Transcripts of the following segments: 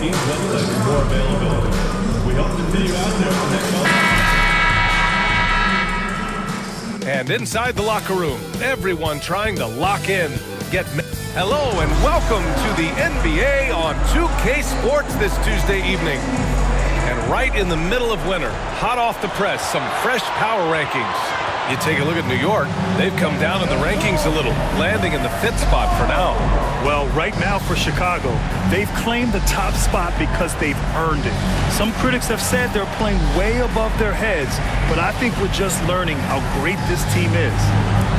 teams website for more availability. We hope to see you out there for next month. And inside the locker room, everyone trying to lock in. Hello and welcome to the NBA on 2K Sports this Tuesday evening. And right in the middle of winter, hot off the press, some fresh power rankings. You take a look at New York, they've come down in the rankings a little, landing in the 5th spot for now. Well, right now for Chicago, they've claimed the top spot because they've earned it. Some critics have said they're playing way above their heads, but I think we're just learning how great this team is.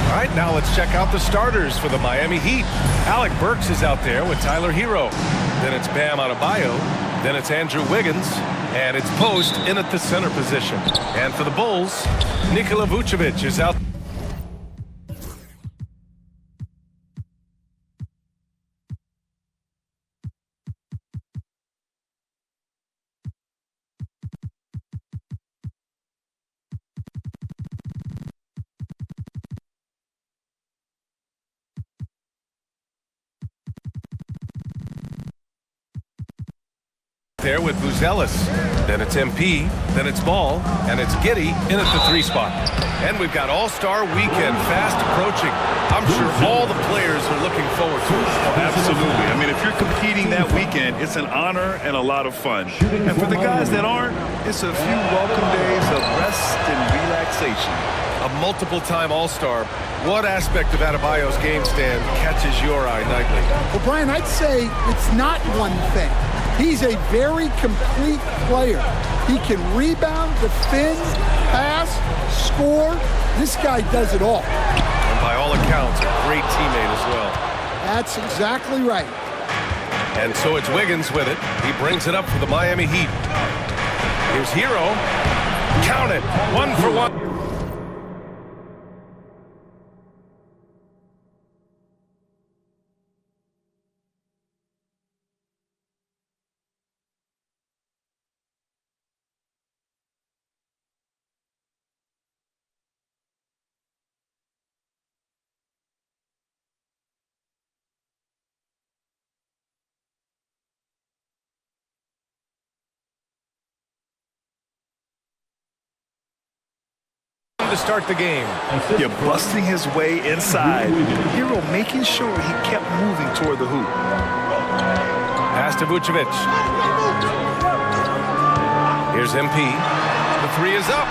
All right, now let's check out the starters for the Miami Heat. Alec Burks is out there with Tyler Hero. Then it's Bam Adebayo. Then it's Andrew Wiggins. And it's Post in at the center position. And for the Bulls, Nikola Vucevic is out. There with Buzelis. Then it's MP, then it's Ball, and it's Giddey in at the 3 spot. And we've got All-Star Weekend fast approaching. I'm sure all the players are looking forward to it. Absolutely. I mean, if you're competing that weekend, it's an honor and a lot of fun. And for the guys that aren't, it's a few welcome days of rest and relaxation. A multiple-time All-Star. What aspect of Adebayo's game stand catches your eye nightly? Well, Brian, I'd say it's not one thing. He's a very complete player. He can rebound, defend, pass, score. This guy does it all. And by all accounts, a great teammate as well. That's exactly right. And so it's Wiggins with it. He brings it up for the Miami Heat. Here's Hero. Count it. 1 for 1. To start the game. You're busting his way inside. Hero making sure he kept moving toward the hoop. Pass to Vucevic. Here's MP. The 3 is up.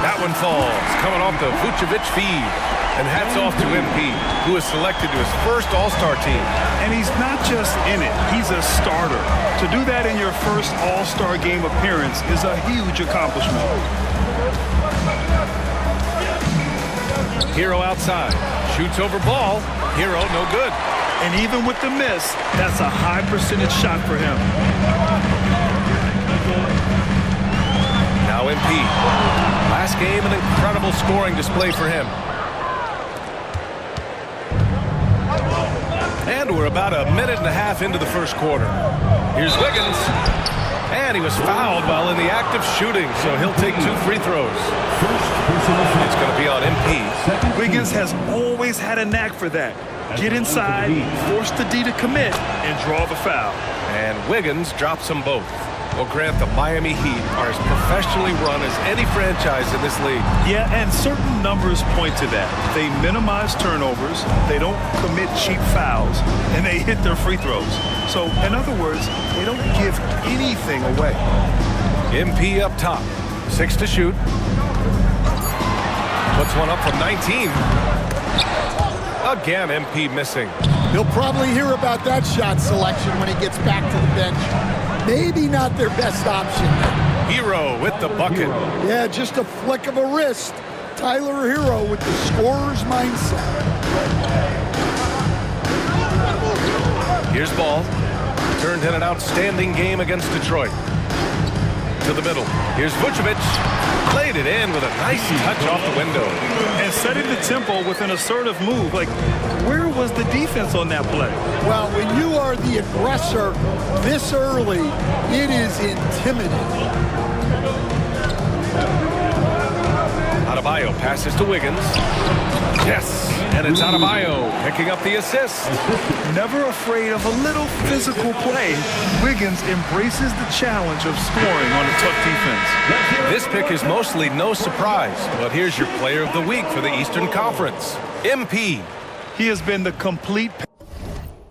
That one falls. Coming off the Vucevic feed. And hats off to MP, who is selected to his first All-Star team. And he's not just in it, he's a starter. To do that in your first All-Star game appearance is a huge accomplishment. Hero outside. Shoots over Ball. Hero no good. And even with the miss, that's a high percentage shot for him. Now MP. Last game, an incredible scoring display for him. And we're about a minute and a half into the first quarter. Here's Wiggins. And he was fouled while in the act of shooting, so he'll take 2 free throws. It's going to be on MP. Wiggins has always had a knack for that. Get inside, force the D to commit, and draw the foul. And Wiggins drops them both. Well, Grant, the Miami Heat are as professionally run as any franchise in this league. Yeah, and certain numbers point to that. They minimize turnovers, they don't commit cheap fouls, and they hit their free throws. So, in other words, they don't give anything away. MP up top. 6 to shoot. Puts one up from 19. Again, MP missing. He'll probably hear about that shot selection when he gets back to the bench. Maybe not their best option. Hero with the bucket. Yeah, just a flick of a wrist. Tyler Hero with the scorer's mindset. Here's Ball. Turned in an outstanding game against Detroit. To the middle. Here's Vucevic. Played it in with a nice touch off the window. And setting the tempo with an assertive move. Like, where was the defense on that play? Well, when you are the aggressor this early, it is intimidating. Adebayo passes to Wiggins. Yes. And it's Adebayo picking up the assist. Never afraid of a little physical play, Wiggins embraces the challenge of scoring on a tough defense. This pick is mostly no surprise, but here's your player of the week for the Eastern Conference, MP. He has been the complete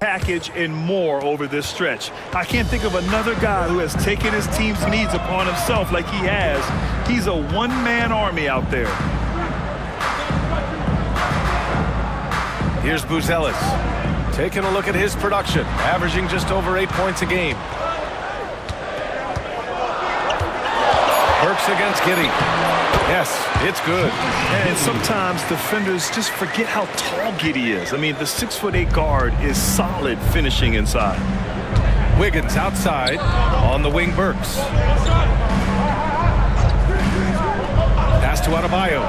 package and more over this stretch. I can't think of another guy who has taken his team's needs upon himself like he has. He's a one-man army out there. Here's Buzelis, taking a look at his production, averaging just over 8 points a game. Burks against Giddey. Yes, it's good. And sometimes defenders just forget how tall Giddey is. I mean, the 6'8" guard is solid finishing inside. Wiggins outside, on the wing Burks. Pass to Adebayo.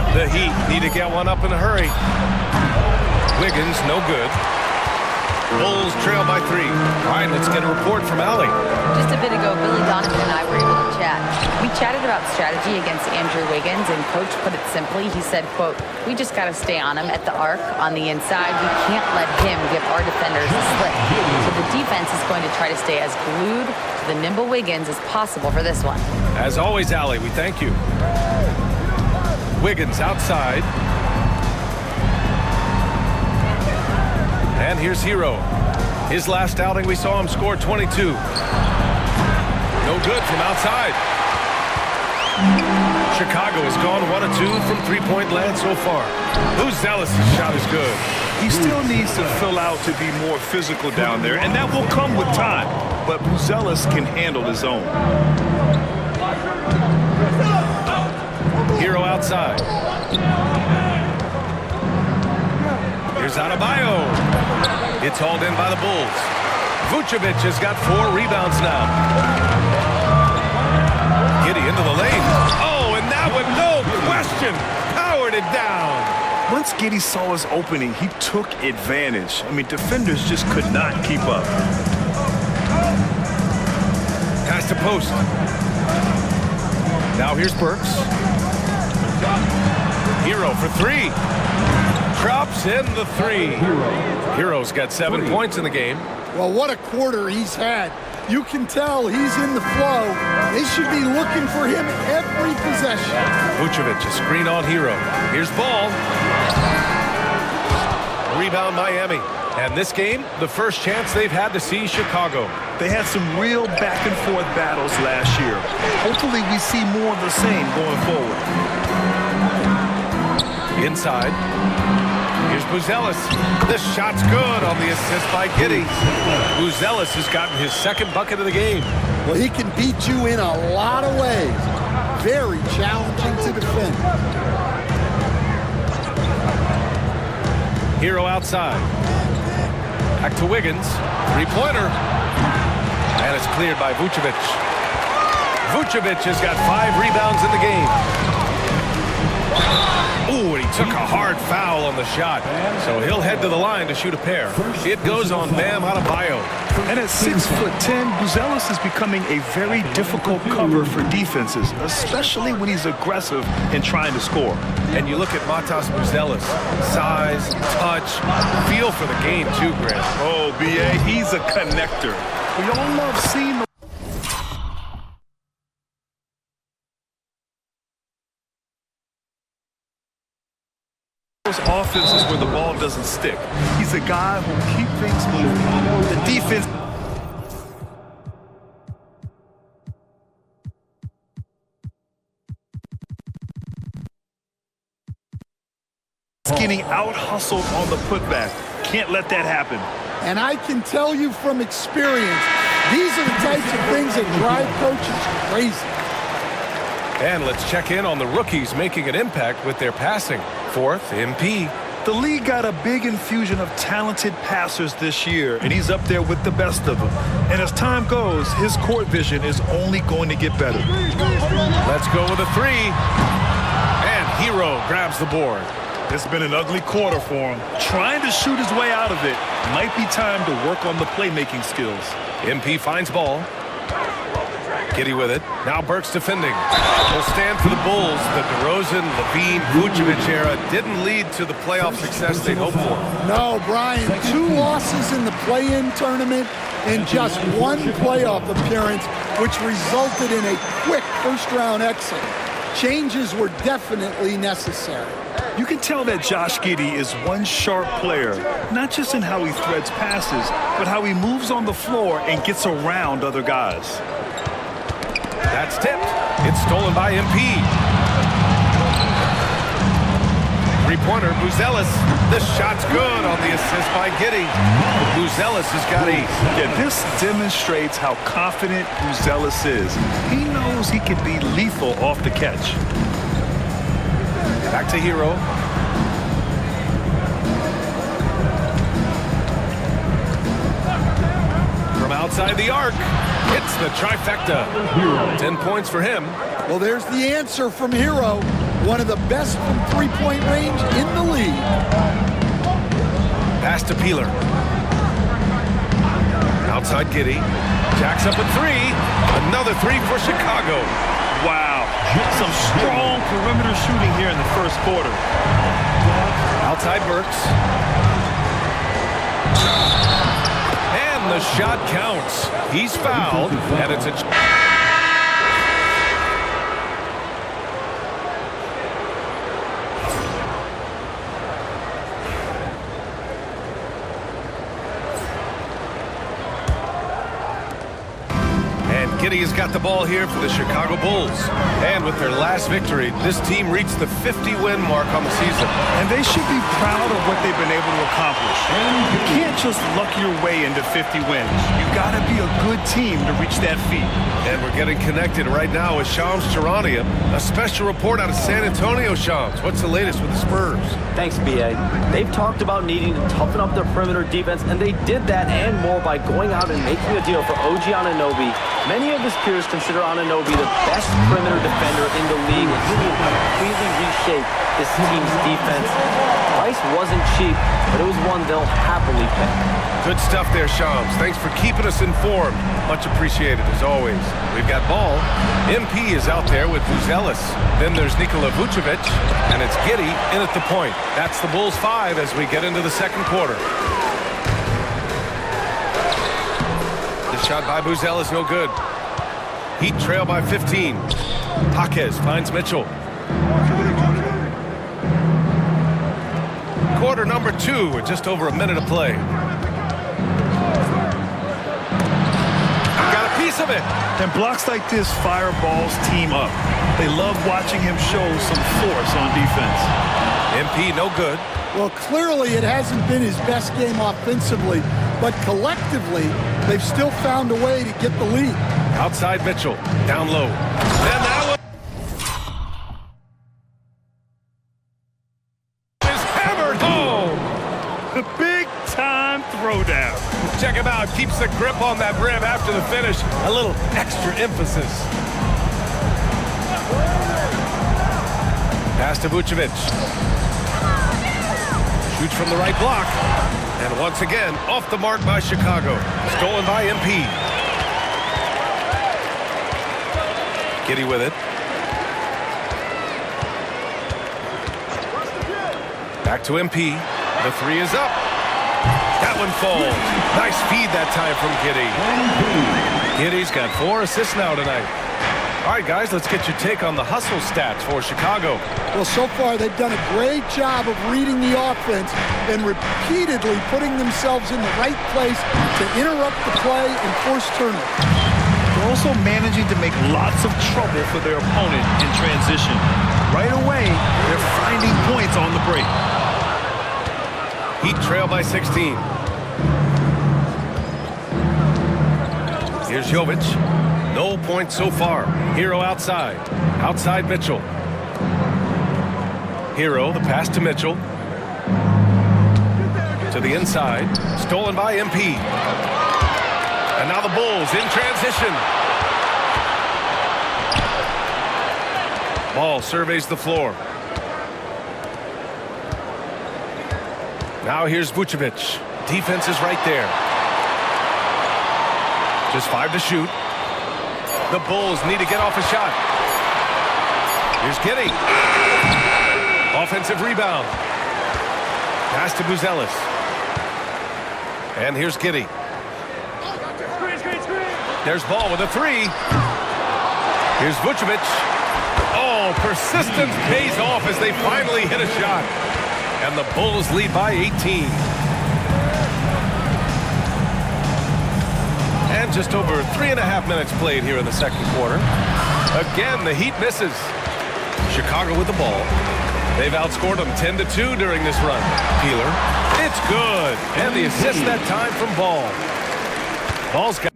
The Heat need to get one up in a hurry. Wiggins, no good. Bulls trail by 3. All right, let's get a report from Allie. Just a bit ago, Billy Donovan and I were able to chat. We chatted about strategy against Andrew Wiggins, and Coach put it simply. He said, quote, "We just got to stay on him at the arc on the inside. We can't let him give our defenders a slip." So the defense is going to try to stay as glued to the nimble Wiggins as possible for this one. As always, Allie, we thank you. Wiggins outside. And here's Hero. His last outing, we saw him score 22. No good from outside. Chicago has gone 1 of 2 from three-point land so far. Buzelis' shot is good. He still needs to fill out to be more physical down there, and that will come with time. But Buzelis can handle his own. Hero outside. Here's Adebayo. It's hauled in by the Bulls. Vucevic has got 4 rebounds now. Giddey into the lane. Oh, and that one, no question, powered it down. Once Giddey saw his opening, he took advantage. I mean, defenders just could not keep up. Pass to post. Now here's Burks. Hero for 3. Drops in the 3. Hero's got 7 points in the game. Well, what a quarter he's had. You can tell he's in the flow. They should be looking for him every possession. Vucevic, a screen on Hero. Here's Ball. Rebound Miami. And this game, the first chance they've had to see Chicago. They had some real back-and-forth battles last year. Hopefully we see more of the same going forward. Inside. Here's Buzelis. This shot's good on the assist by Giddey. Buzelis has gotten his second bucket of the game. Well, he can beat you in a lot of ways. Very challenging to defend. Hero outside. Back to Wiggins. Three-pointer. And it's cleared by Vucevic. Vucevic has got 5 rebounds in the game. Ooh, and he took a hard foul on the shot. So he'll head to the line to shoot a pair. It goes on Bam Adebayo. And at 6'10", Buzelis is becoming a very difficult cover for defenses, especially when he's aggressive and trying to score. And you look at Matas Buzelis. Size, touch, feel for the game too, Grant. Oh, B.A., he's a connector. We all love seeing the offenses where the ball doesn't stick. He's a guy who will keep things moving. The defense is getting out-hustled on the putback. Can't let that happen. And I can tell you from experience, these are the types of things that drive coaches crazy. And let's check in on the rookies making an impact with their passing. 4th, MP. The league got a big infusion of talented passers this year, and he's up there with the best of them. And as time goes, his court vision is only going to get better. Let's go with a 3. And Hero grabs the board. It's been an ugly quarter for him. Trying to shoot his way out of it. Might be time to work on the playmaking skills. MP finds Ball. Giddey with it. Now Burks defending. Will stand for the Bulls. The DeRozan, Levine, Vucevic era didn't lead to the playoff success they'd hoped for. No, Brian, 2 losses in the play-in tournament and just 1 playoff appearance, which resulted in a quick first-round exit. Changes were definitely necessary. You can tell that Josh Giddey is one sharp player, not just in how he threads passes, but how he moves on the floor and gets around other guys. That's tipped. It's stolen by MP. Three-pointer, Buzelis. This shot's good on the assist by Giddey. Buzelis has got 8. Yeah, this demonstrates how confident Buzelis is. He knows he can be lethal off the catch. Back to Hero. From outside the arc, hits the trifecta. 10 points for him. Well, there's the answer from Hero. One of the best from three-point range in the league. Pass to Peeler. Outside Giddey. Jacks up a 3. Another 3 for Chicago. Wow. Some strong perimeter shooting here in the first quarter. Outside Burks. And the shot counts. He's fouled, and it's a... Giddey has got the ball here for the Chicago Bulls. And with their last victory, this team reached the 50-win mark on the season. And they should be proud of what they've been able to accomplish. You can't just luck your way into 50 wins. You got to be a good team to reach that feat. And we're getting connected right now with Shams Charania. A special report out of San Antonio. Shams, what's the latest with the Spurs? Thanks, B.A. They've talked about needing to toughen up their perimeter defense, and they did that and more by going out and making a deal for OG Anunoby. Many of his peers consider Anunoby the best perimeter defender in the league, and he will completely reshape this team's defense. Price wasn't cheap, but it was one they'll happily pay. Good stuff there, Shams. Thanks for keeping us informed. Much appreciated, as always. We've got ball. MP is out there with Buzelis. Then there's Nikola Vucevic, and it's Giddey in at the point. That's the Bulls 5 as we get into the second quarter. The shot by Buzelis, no good. Heat trail by 15. Jaquez finds Mitchell. Quarter number 2 with just over a minute to play. Got a piece of it. And blocks like this fire Ball's team up. They love watching him show some force on defense. MP no good. Well, clearly it hasn't been his best game offensively, but collectively, they've still found a way to get the lead. Outside Mitchell, down low. And that one is hammered home. The big-time throwdown. Check him out. Keeps the grip on that rim after the finish. A little extra emphasis. Pass to Vucevic. Shoots from the right block. And once again, off the mark by Chicago. Stolen by MP. Giddey with it. Back to MP. The 3 is up. That one falls. Nice feed that time from Giddey. Giddey's got 4 assists now tonight. All right, guys, let's get your take on the hustle stats for Chicago. Well, so far they've done a great job of reading the offense and repeatedly putting themselves in the right place to interrupt the play and force turnovers. They're also managing to make lots of trouble for their opponent in transition. Right away, they're finding points on the break. Heat trail by 16. Here's Jovic. No points so far. Hero outside. Outside Mitchell. Hero, the pass to Mitchell. To the inside. Stolen by MP. And now the Bulls in transition. Ball surveys the floor. Now here's Vucevic. Defense is right there. Just 5 to shoot. The Bulls need to get off a shot. Here's Giddey. Offensive rebound. Pass to Buzelis. And here's Giddey. There's Ball with a three. Here's Vucevic. Oh, persistence pays off as they finally hit a shot. And the Bulls lead by 18. And just over 3.5 minutes played here in the second quarter. Again, the Heat misses. Chicago with the ball. They've outscored them 10-2 during this run. Peeler. It's good. And the assist that time from Ball. Ball's got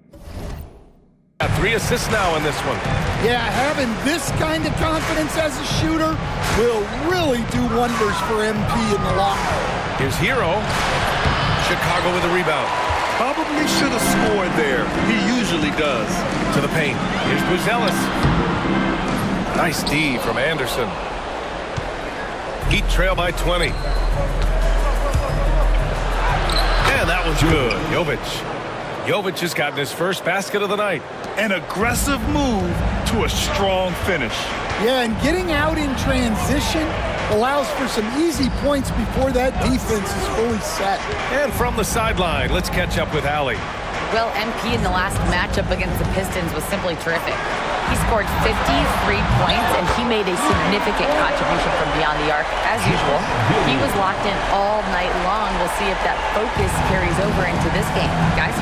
3 assists now in this one. Yeah, having this kind of confidence as a shooter will really do wonders for MP in the long run. Here's Hero. Chicago with a rebound. Probably should have scored there. He usually does. To the paint. Here's Buzelis. Nice D from Anderson. Heat trail by 20. And that one's good. Jovic has gotten his first basket of the night. An aggressive move to a strong finish. Yeah, and getting out in transition allows for some easy points before that defense is fully set. And from the sideline, let's catch up with Allie. Well, MP in the last matchup against the Pistons was simply terrific. He scored 53 points, and he made a significant contribution from beyond the arc, as usual. He was locked in all night long. We'll see if that focus carries over into this game. Guys?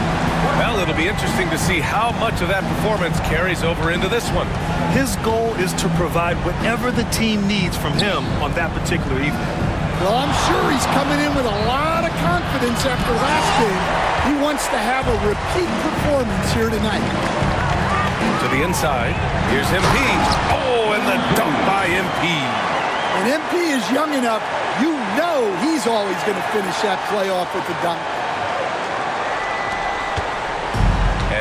Well, it'll be interesting to see how much of that performance carries over into this one. His goal is to provide whatever the team needs from him on that particular evening. Well, I'm sure he's coming in with a lot of confidence after last game. He wants to have a repeat performance here tonight. To the inside. Here's MP. Oh, and the dunk by MP. And MP is young enough, you know he's always going to finish that playoff with the dunk.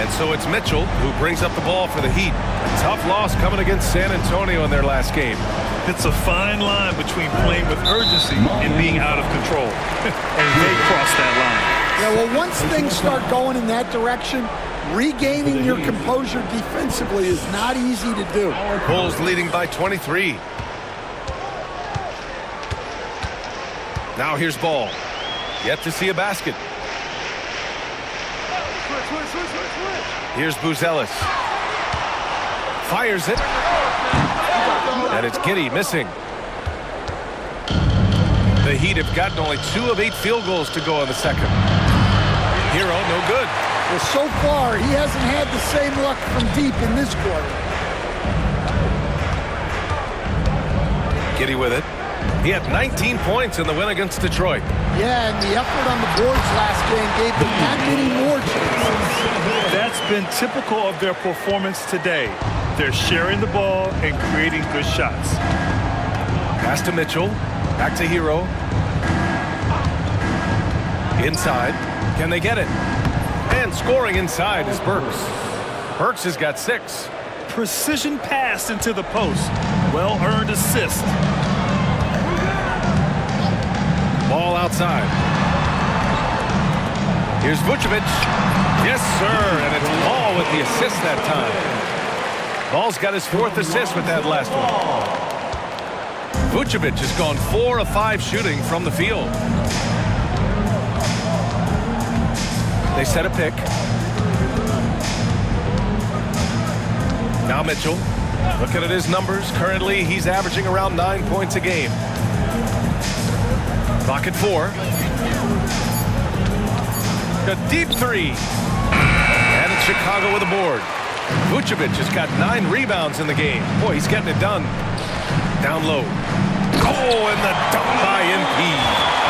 And so it's Mitchell who brings up the ball for the Heat. A tough loss coming against San Antonio in their last game. It's a fine line between playing with urgency and being out of control. And they cross that line. Yeah, well, once things start going in that direction, regaining your composure defensively is not easy to do. Bulls leading by 23. Now here's Ball. Yet to see a basket. Here's Buzelis. Fires it. And it's Giddey missing. The Heat have gotten only 2 of 8 field goals to go in the second. Hero, no good. Well, so far, he hasn't had the same luck from deep in this quarter. Giddey with it. He had 19 points in the win against Detroit. Yeah, and the effort on the boards last game gave them that many more chances. That's been typical of their performance today. They're sharing the ball and creating good shots. Pass to Mitchell. Back to Hero. Inside. Can they get it? And scoring inside is Burks. Burks has got 6. Precision pass into the post. Well-earned assist. Ball outside. Here's Vucevic. Yes, sir. And it's Ball with the assist that time. Ball's got his 4th assist with that last one. Vucevic has gone 4 of 5 shooting from the field. They set a pick. Now Mitchell. Looking at his numbers. Currently, he's averaging around 9 points a game. Clock at 4. A deep 3. And it's Chicago with a board. Vucevic has got 9 rebounds in the game. Boy, he's getting it done. Down low. Oh, and the dunk by MP.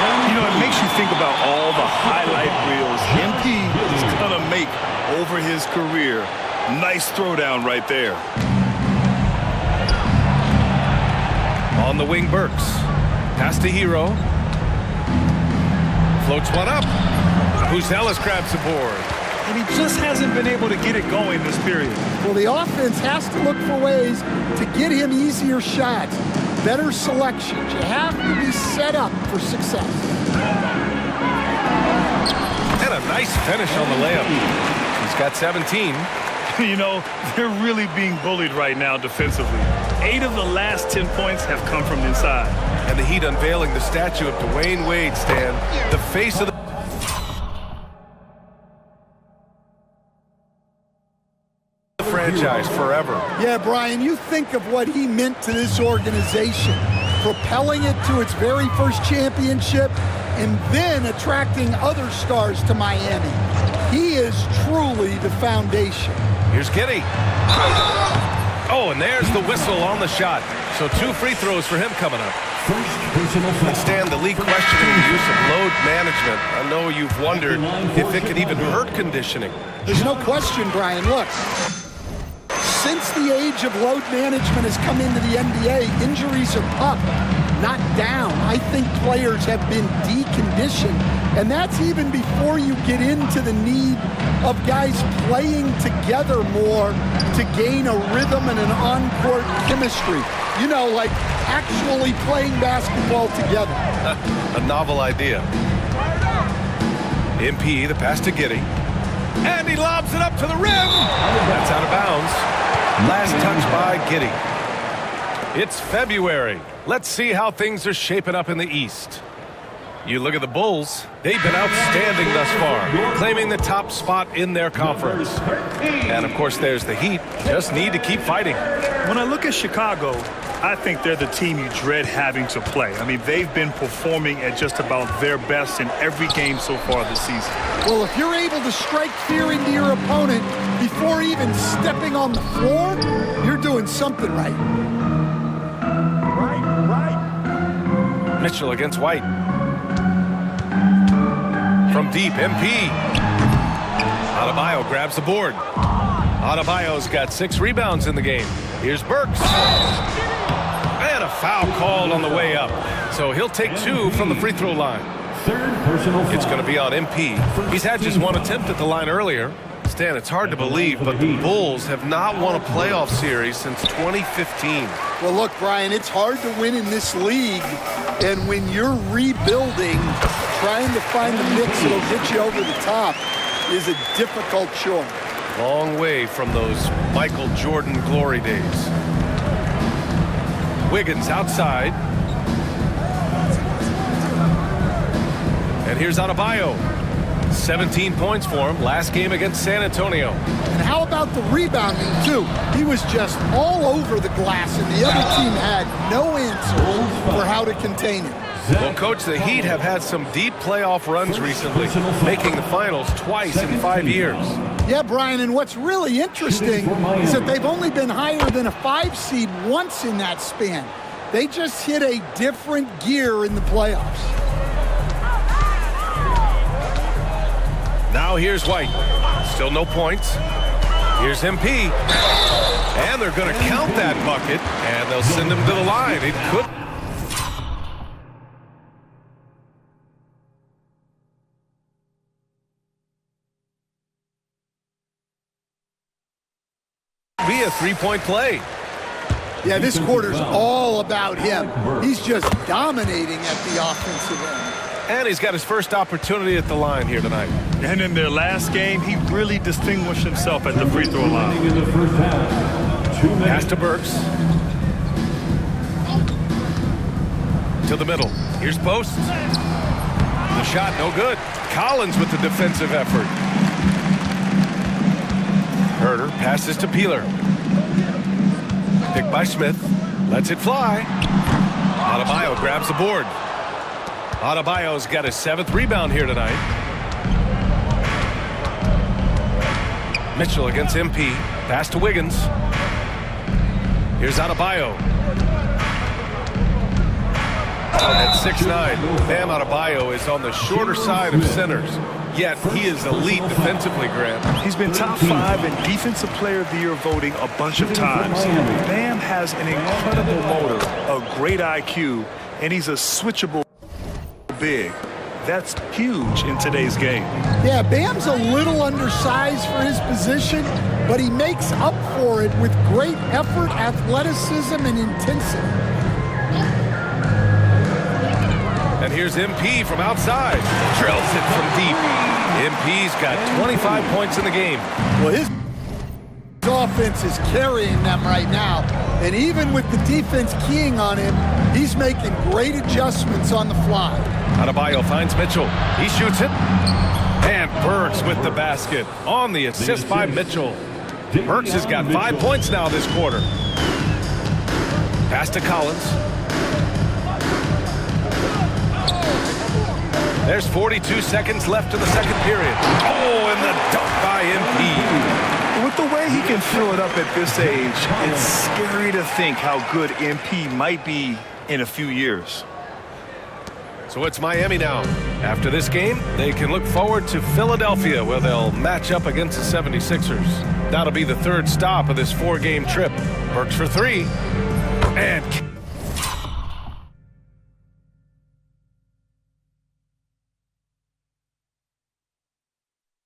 You know, it makes you think about all the highlight reels MP is going to make over his career. Nice throwdown right there. On the wing, Burks. Pass to Hero. Floats one up. Buzelis grabs the board. And he just hasn't been able to get it going this period. Well, the offense has to look for ways to get him easier shots, better selections. You have to be set up for success. And a nice finish on the layup. He's got 17. You know, they're really being bullied right now defensively. 8 of the last 10 points have come from inside. And the Heat unveiling the statue of Dwayne Wade, Stan, the face of the franchise forever. Yeah, Brian, you think of what he meant to this organization, propelling it to its very first championship and then attracting other stars to Miami. He is truly the foundation. Here's Giddey. Oh, and there's the whistle on the shot. So 2 free throws for him coming up. And Stan, the league questioning the use of load management. I know you've wondered if it could even hurt conditioning. There's no question, Brian. Look, since the age of load management has come into the NBA, injuries are up, not down. I think players have been deconditioned, and that's even before you get into the need of guys playing together more to gain a rhythm and an on-court chemistry. You know, like actually playing basketball together. A novel idea. MP, the pass to Giddey. And he lobs it up to the rim. That's out of bounds. Last touch by Giddey. It's February. Let's see how things are shaping up in the East. You look at the Bulls. They've been outstanding thus far, claiming the top spot in their conference. And, of course, there's the Heat. Just need to keep fighting. When I look at Chicago, I think they're the team you dread having to play. I mean, they've been performing at just about their best in every game so far this season. Well, if you're able to strike fear into your opponent before even stepping on the floor, you're doing something right. Mitchell against White. From deep, MP. Adebayo grabs the board. Adebayo's got 6 rebounds in the game. Here's Burks. And a foul called on the way up. So he'll take 2 from the free throw line. It's going to be on MP. He's had just 1 attempt at the line earlier. Stan, it's hard to believe, but the Bulls have not won a playoff series since 2015. Well, look, Brian, it's hard to win in this league. And when you're rebuilding, trying to find the mix that'll get you over the top is a difficult chore. Long way from those Michael Jordan glory days. Wiggins outside. And here's Adebayo. 17 points for him last game against San Antonio. And how about the rebounding, too? He was just all over the glass, and the other team had no answer for how to contain him. Well, Coach, the Heat have had some deep playoff runs recently, making the finals twice in 5 years. Yeah, Brian, and what's really interesting is that they've only been higher than a 5 seed once in that span. They just hit a different gear in the playoffs. Now here's White. Still no points. Here's MP. And they're going to count that bucket, and they'll send him to the line. It could be a 3-point play. Yeah, this quarter's all about him. He's just dominating at the offensive end. And he's got his first opportunity at the line here tonight. And in their last game, he really distinguished himself at the free throw line. Pass to Burks. To the middle. Here's Post. The shot, no good. Collins with the defensive effort. Herter passes to Peeler. Picked by Smith. Lets it fly. Adebayo grabs the board. Adebayo's got his 7th rebound here tonight. Mitchell against MP. Pass to Wiggins. Here's Adebayo. At 6'9", Bam Adebayo is on the shorter side of centers. Yet he is elite defensively, Grant. He's been top 5 in Defensive Player of the Year voting a bunch of times. Bam has an incredible motor, a great IQ, and he's a switchable big. That's huge in today's game. Yeah, Bam's a little undersized for his position, but he makes up for it with great effort, athleticism, and intensity. And here's MP from outside. Drills it from deep. MP's got 25 points in the game. Well, his His offense is carrying them right now. And even with the defense keying on him, he's making great adjustments on the fly. Adebayo finds Mitchell. He shoots it. And Burks with the basket on the assist by Mitchell. Burks has got 5 points now this quarter. Pass to Collins. There's 42 seconds left in the second period. Oh, and the dunk by MP. With the way he can fill it up at this age, it's scary to think how good MP might be in a few years. So it's Miami now. After this game, they can look forward to Philadelphia, where they'll match up against the 76ers. That'll be the third stop of this 4-game trip. Burks for 3. And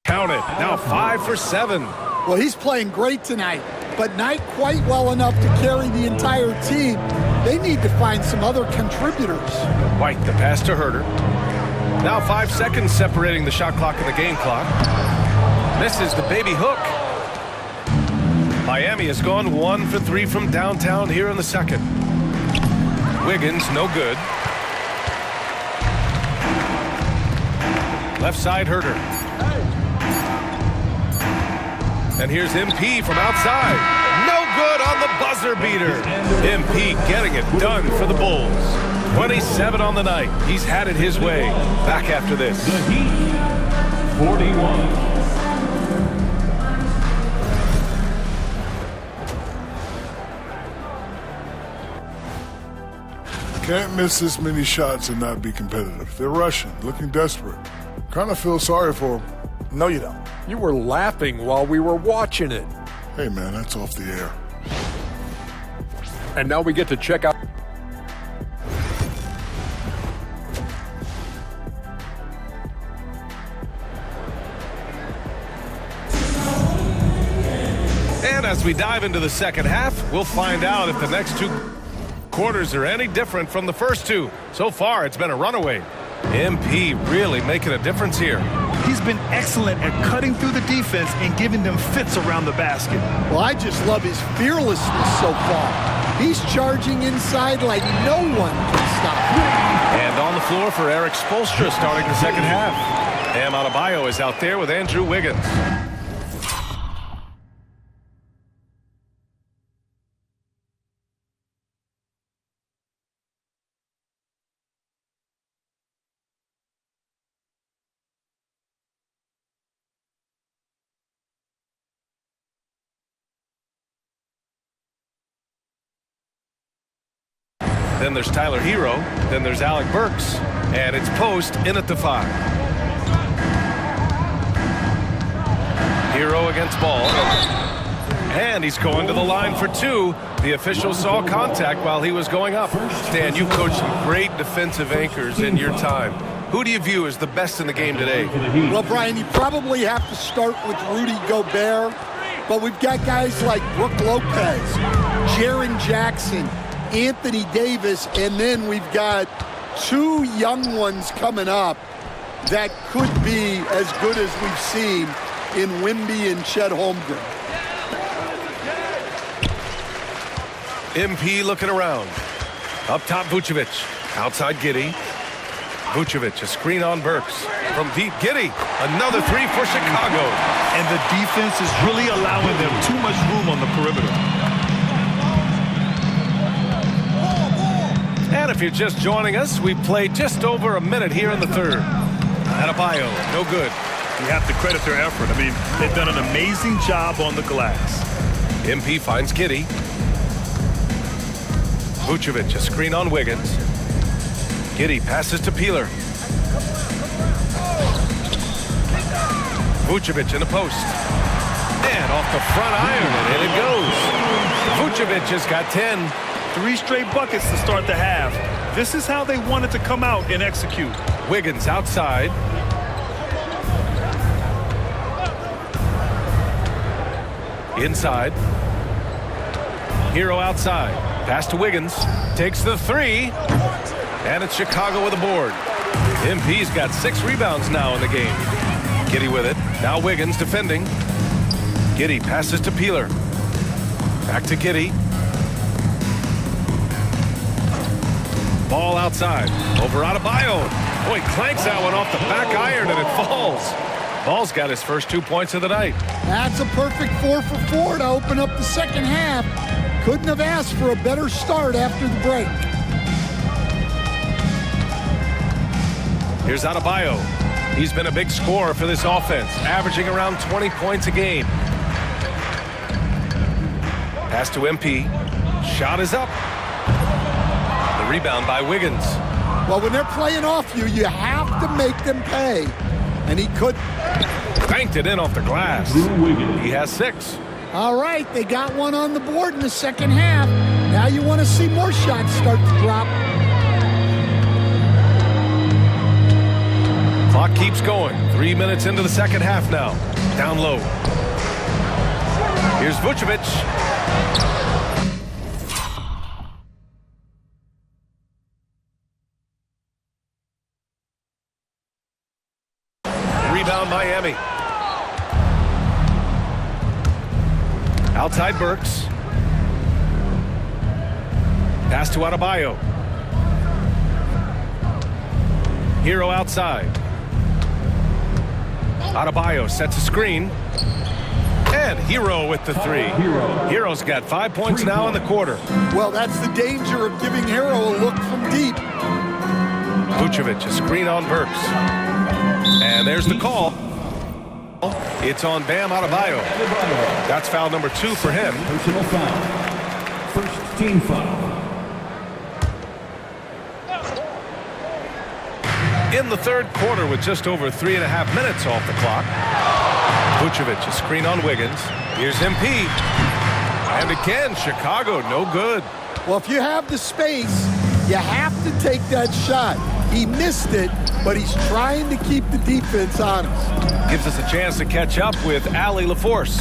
count it. Now 5 for 7. Well, he's playing great tonight, but not quite well enough to carry the entire team. They need to find some other contributors. White, the pass to Herter. Now 5 seconds separating the shot clock and the game clock. Misses the baby hook. Miami has gone 1 for 3 from downtown here in the second. Wiggins, no good. Left side, Herter. And here's MP from outside. No good on the buzzer beater. MP getting it done for the Bulls. 27 on the night. He's had it his way. Back after this. The Heat, 41. Can't miss this many shots and not be competitive. They're rushing, looking desperate. Kind of feel sorry for them. No, you don't. You were laughing while we were watching it. Hey, man, that's off the air. And now we get to check out. And as we dive into the second half, we'll find out if the next 2 quarters are any different from the first 2. So far, it's been a runaway. MP really making a difference here. He's been excellent at cutting through the defense and giving them fits around the basket. Well, I just love his fearlessness so far. He's charging inside like no one can stop him. And on the floor for Eric Spoelstra starting the second half. Bam Adebayo is out there with Andrew Wiggins. Then there's Tyler Hero. Then there's Alec Burks. And it's post in at the 5. Hero against Ball. And he's going to the line for 2. The official saw contact while he was going up. Dan, you've coached some great defensive anchors in your time. Who do you view as the best in the game today? Well, Brian, you probably have to start with Rudy Gobert, but we've got guys like Brook Lopez, Jaren Jackson, Anthony Davis, and then we've got 2 young ones coming up that could be as good as we've seen in Wemby and Chet Holmgren. MP looking around. Up top, Vucevic. Outside, Giddey. Vucevic, a screen on Burks. From deep, Giddey. Another 3 for Chicago. And the defense is really allowing them too much room on the perimeter. And if you're just joining us, we played just over a minute here in the third. Adebayo, no good. You have to credit their effort. I mean, they've done an amazing job on the glass. MP finds Giddey. Vucevic, a screen on Wiggins. Giddey passes to Peeler. Vucevic in the post. And off the front iron, and in it goes. Vucevic has got 10. 3 straight buckets to start the half. This is how they wanted to come out and execute. Wiggins outside. Inside. Hero outside. Pass to Wiggins. Takes the 3. And it's Chicago with a board. MP's got 6 rebounds now in the game. Giddey with it. Now Wiggins defending. Giddey passes to Peeler. Back to Giddey. Ball outside. Over Adebayo. Boy, clanks that one off the back iron and it falls. Ball's got his first 2 points of the night. That's a perfect 4 for 4 to open up the second half. Couldn't have asked for a better start after the break. Here's Adebayo. He's been a big scorer for this offense, averaging around 20 points a game. Pass to MP. Shot is up. The rebound by Wiggins. Well, when they're playing off you, you have to make them pay. And he couldn't. Banked it in off the glass. He has 6. All right, they got one on the board in the second half. Now you want to see more shots start to drop. Clock keeps going. 3 minutes into the second half now. Down low. Here's Vucevic. Rebound Miami. Outside Burks. Pass to Adebayo. Hero outside. Adebayo sets a screen. And Hero with the 3. Hero's got 5 points now in the quarter. Well, that's the danger of giving Hero a look from deep. Vucevic, a screen on Burks. And there's the call. It's on Bam Adebayo. That's foul number 2 for him. Personal foul. First team foul. In the third quarter with just over 3.5 minutes off the clock. Vucevic, a screen on Wiggins. Here's MP. And again, Chicago, no good. Well, if you have the space, you have to take that shot. He missed it, but he's trying to keep the defense honest. Gives us a chance to catch up with Allie LaForce.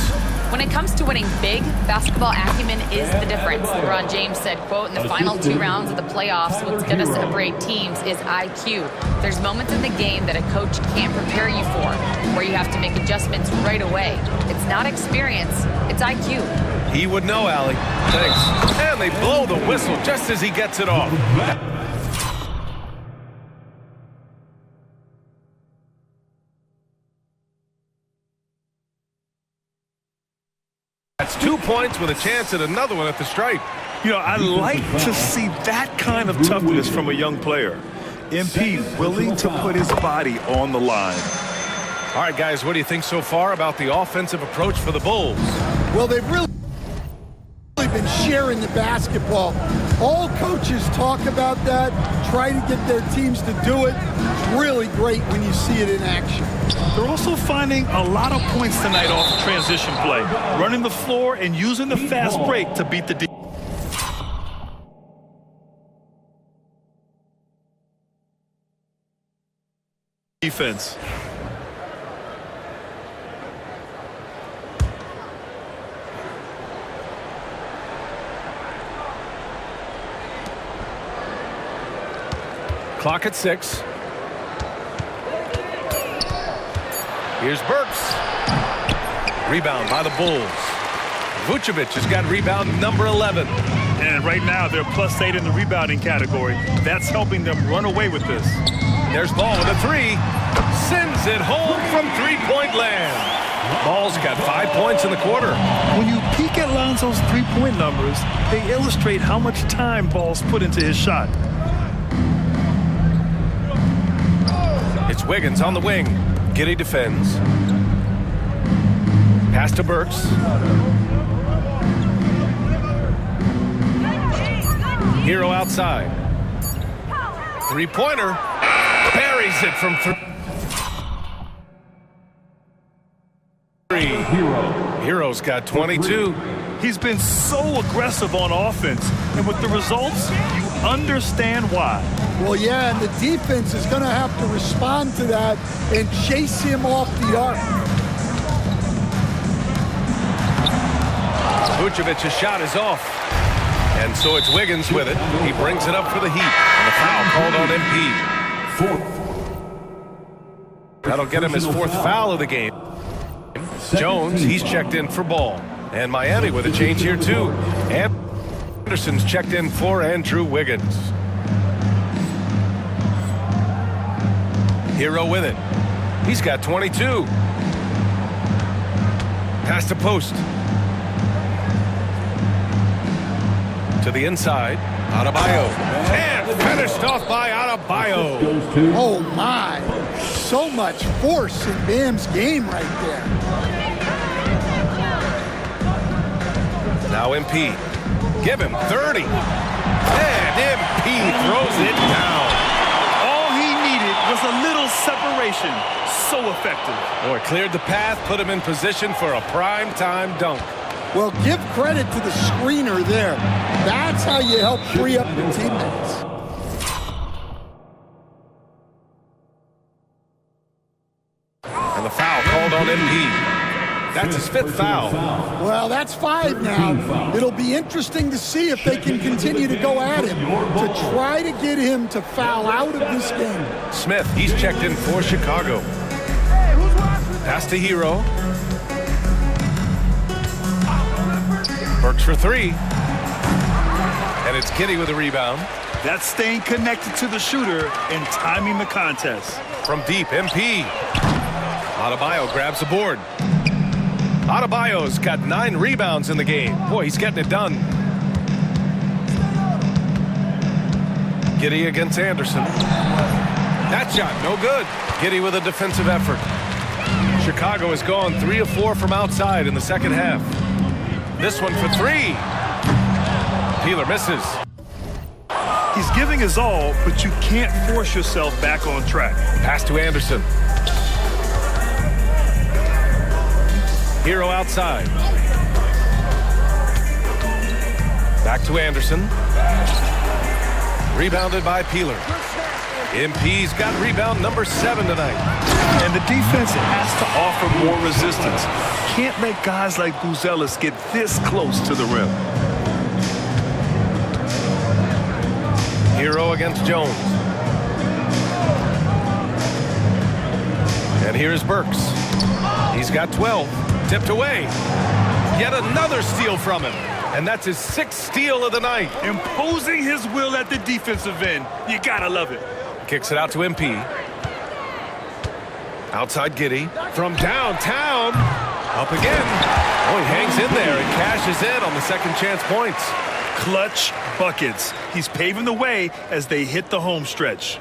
When it comes to winning big, basketball acumen is the difference. LeBron James said, quote, in the final 2 rounds of the playoffs, what's going to separate teams is IQ. There's moments in the game that a coach can't prepare you for, where you have to make adjustments right away. It's not experience, it's IQ. He would know, Allie. Thanks. And they blow the whistle just as he gets it off. That's 2 points with a chance at another one at the stripe. You know, I like to see that kind of toughness from a young player. MP willing to put his body on the line. All right, guys, what do you think so far about the offensive approach for the Bulls? Well, they've really been sharing the basketball. All coaches talk about that, try to get their teams to do it. It's really great when you see it in action. They're also finding a lot of points tonight off transition play, running the floor and using the fast break to beat the defense. Clock at 6. Here's Burks. Rebound by the Bulls. Vucevic has got rebound number 11. And right now they're +8 in the rebounding category. That's helping them run away with this. There's Ball with a 3. Sends it home from three-point land. Ball's got 5 points in the quarter. When you peek at Lonzo's three-point numbers, they illustrate how much time Ball's put into his shot. It's Wiggins on the wing. Giddey defends. Pass to Burks. Hero outside. Three-pointer. Buries it from 3. Hero's got 22. He's been so aggressive on offense, and with the results, you understand why. Well, yeah, and the defense is going to have to respond to that and chase him off the arc. Vucevic's shot is off. And so it's Wiggins with it. He brings it up for the Heat. And the foul called on MP. That'll get him his 4th foul of the game. Jones, he's checked in for Ball. And Miami with a change here, too. Anderson's checked in for Andrew Wiggins. Hero with it. He's got 22. Pass to post. To the inside. Adebayo. And finished off by Adebayo. Oh, my. So much force in Bam's game right there. Now MP. Give him 30. And MP throws it down. All he needed was a little separation. So effective. Boy, cleared the path, put him in position for a prime-time dunk. Well, give credit to the screener there. That's how you help free up your teammates. And the foul called on MP. That's his 5th foul. Well, that's 5 now. It'll be interesting to see if they can continue to go at him to try to get him to foul out of this game. Smith, he's checked in for Chicago. Pass to Hero. Burks for 3. And it's Giddey with a rebound. That's staying connected to the shooter and timing the contest. From deep, MP. Adebayo grabs the board. Adebayo's got 9 rebounds in the game. Boy, he's getting it done. Giddey against Anderson. That shot, no good. Giddey with a defensive effort. Chicago has gone 3 of 4 from outside in the second half. This one for 3. Peeler misses. He's giving his all, but you can't force yourself back on track. Pass to Anderson. Hero outside. Back to Anderson. Rebounded by Peeler. MP's got rebound number 7 tonight. And the defense has to offer more resistance. Can't let guys like Buzelis get this close to the rim. Hero against Jones. And here's Burks. He's got 12. Tipped away. Yet another steal from him. And that's his 6th steal of the night. Imposing his will at the defensive end. You gotta love it. Kicks it out to MP. Outside Giddey. From downtown. Up again. Oh, he hangs in there and cashes in on the second chance points. Clutch buckets. He's paving the way as they hit the home stretch.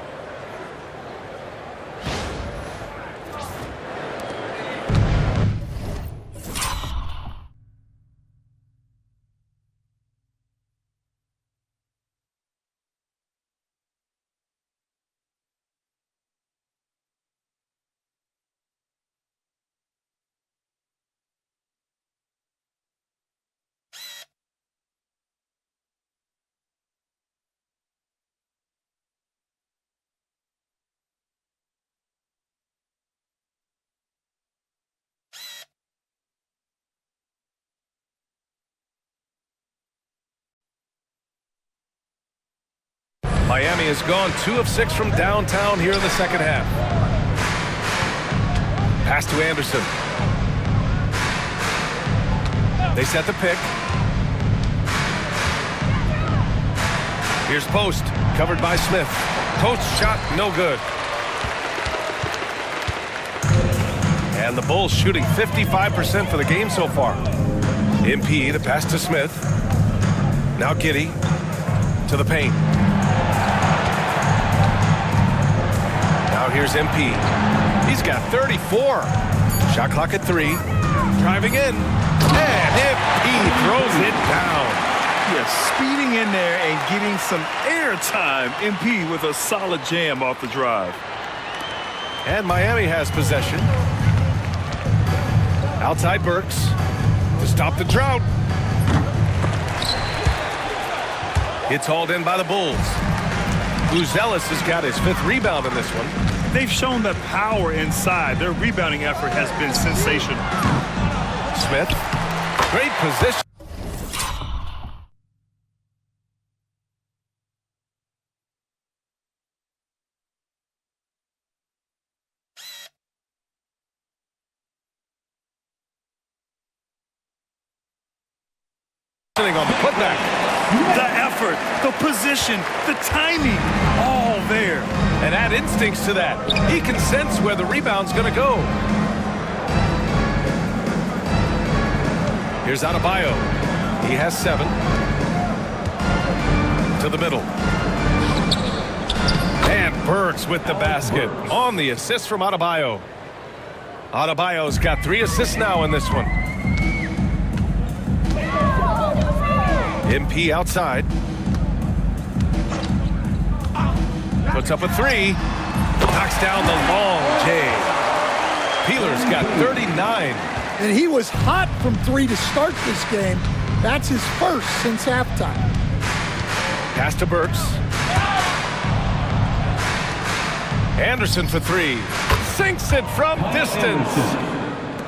Miami has gone 2 of 6 from downtown here in the second half. Pass to Anderson. They set the pick. Here's Post, covered by Smith. Post shot, no good. And the Bulls shooting 55% for the game so far. MP, the pass to Smith. Now Giddey to the paint. Now here's MP. He's got 34. Shot clock at 3. Driving in. And MP throws it down. Yes, speeding in there and getting some air time. MP with a solid jam off the drive. And Miami has possession. Outside Burks to stop the drought. It's hauled in by the Bulls. Buzelis has got his 5th rebound in this one. They've shown the power inside. Their rebounding effort has been sensational. Smith, great position. winning on the putback. The effort, the position, the timing, all there. And add instincts to that. He can sense where the rebound's going to go. Here's Adebayo. He has 7. To the middle. And Burks with the basket on the assist from Adebayo. Adebayo's got 3 assists now in this one. MP outside. Puts up a 3. Knocks down the long J. Peeler's got 39. And he was hot from 3 to start this game. That's his first since halftime. Pass to Burks. Anderson for 3. Sinks it from distance.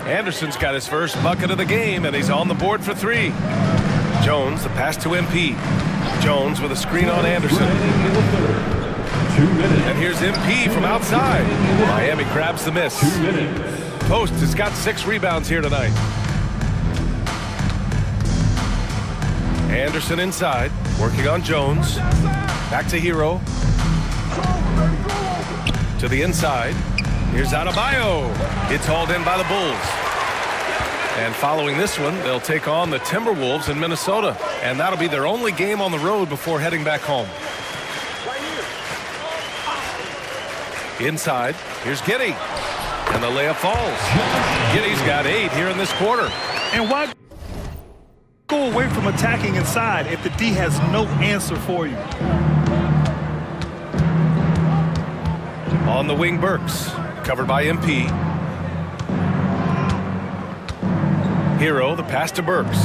Anderson's got his first bucket of the game, and he's on the board for 3. Jones, the pass to MP. Jones with a screen on Anderson. 2 minutes. And here's MP from outside. Miami grabs the miss. 2 minutes. Post has got 6 rebounds here tonight. Anderson inside, working on Jones. Back to Hero. To the inside. Here's Adebayo. It's hauled in by the Bulls. And following this one, they'll take on the Timberwolves in Minnesota. And that'll be their only game on the road before heading back home. Inside, here's Giddey. And the layup falls. Giddey's got 8 here in this quarter. And why go away from attacking inside if the D has no answer for you? On the wing, Burks. Covered by MP. Hero, the pass to Burks.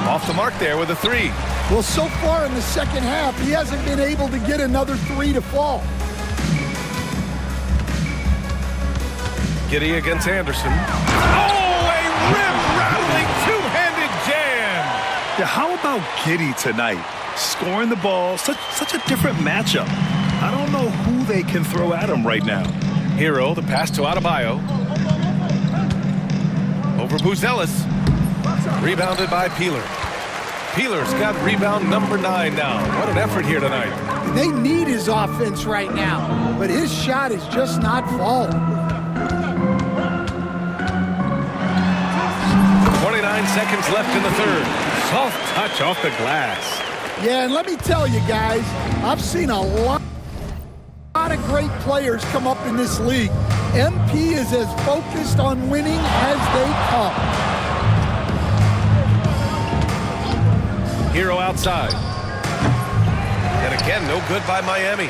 Off the mark there with a 3. Well, so far in the second half, he hasn't been able to get another 3 to fall. Giddey against Anderson. Oh, a rim-rattling two-handed jam! Yeah, how about Giddey tonight? Scoring the ball, such a different matchup. I don't know who they can throw at him right now. Hero, the pass to Adebayo. Over Buzelis. Rebounded by Peeler. Peeler's got rebound number 9 now. What an effort here tonight. They need his offense right now, but his shot is just not falling. 29 seconds left in the third. Soft touch off the glass. Yeah, and let me tell you guys, I've seen a lot of great players come up in this league. MP is as focused on winning as they come. Hero outside. And again, no good by Miami.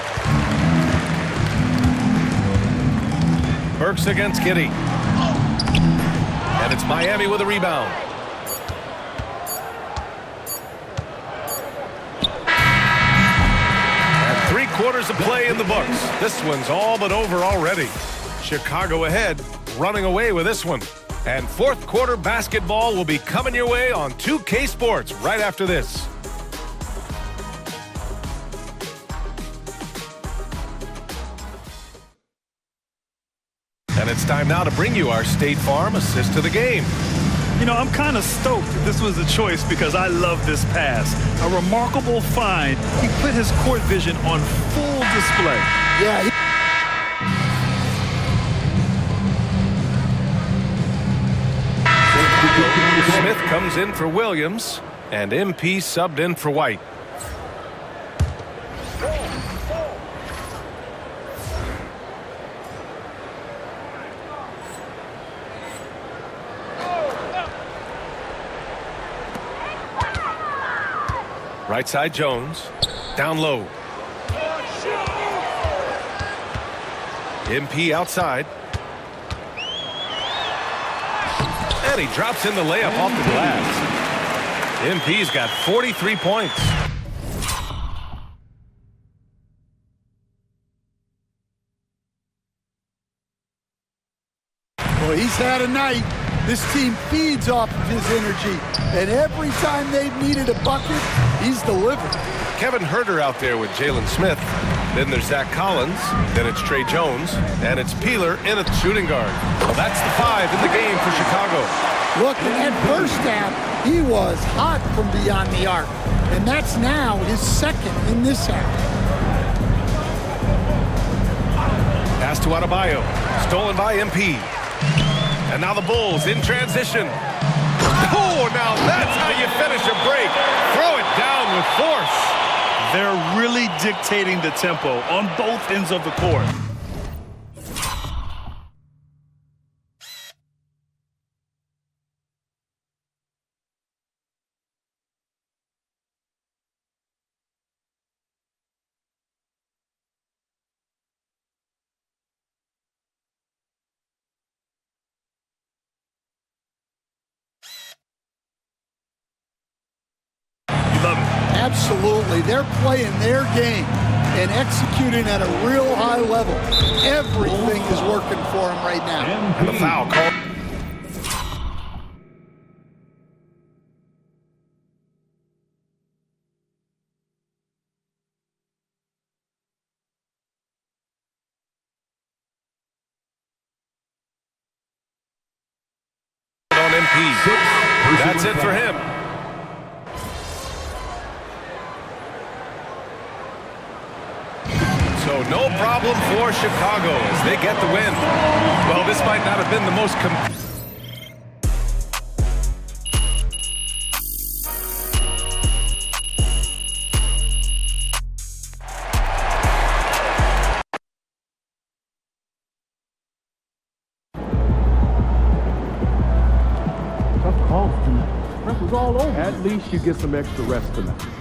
Burks against Giddey. And it's Miami with a rebound. And 3 quarters of play in the books. This one's all but over already. Chicago ahead, running away with this one. And 4th quarter basketball will be coming your way on 2K Sports right after this. And it's time now to bring you our State Farm assist to the game. You know, I'm kind of stoked that this was a choice because I love this pass. A remarkable find. He put his court vision on full display. Yeah. Smith comes in for Williams, and MP subbed in for White. Right side Jones, down low. MP outside. And he drops in the layup off the glass. MP's got 43 points. Well, he's had a night. This team feeds off of his energy. And every time they've needed a bucket, he's delivered. Kevin Huerter out there with Jalen Smith. Then there's Zach Collins. Then it's Trey Jones. And it's Peeler in at the shooting guard. Well, that's the 5 in the game for Chicago. Look, in that first half, he was hot from beyond the arc. And that's now his second in this half. Pass to Adebayo. Stolen by MP. And now the Bulls in transition. Oh, now that's how you finish a break. Throw it down with force. They're really dictating the tempo on both ends of the court. Love it. Absolutely. They're playing their game and executing at a real high level. Everything is working for them right now. And the foul call. On MP. That's it for him. So no problem for Chicago as they get the win. Well, this might not have been the most At least you get some extra rest tonight.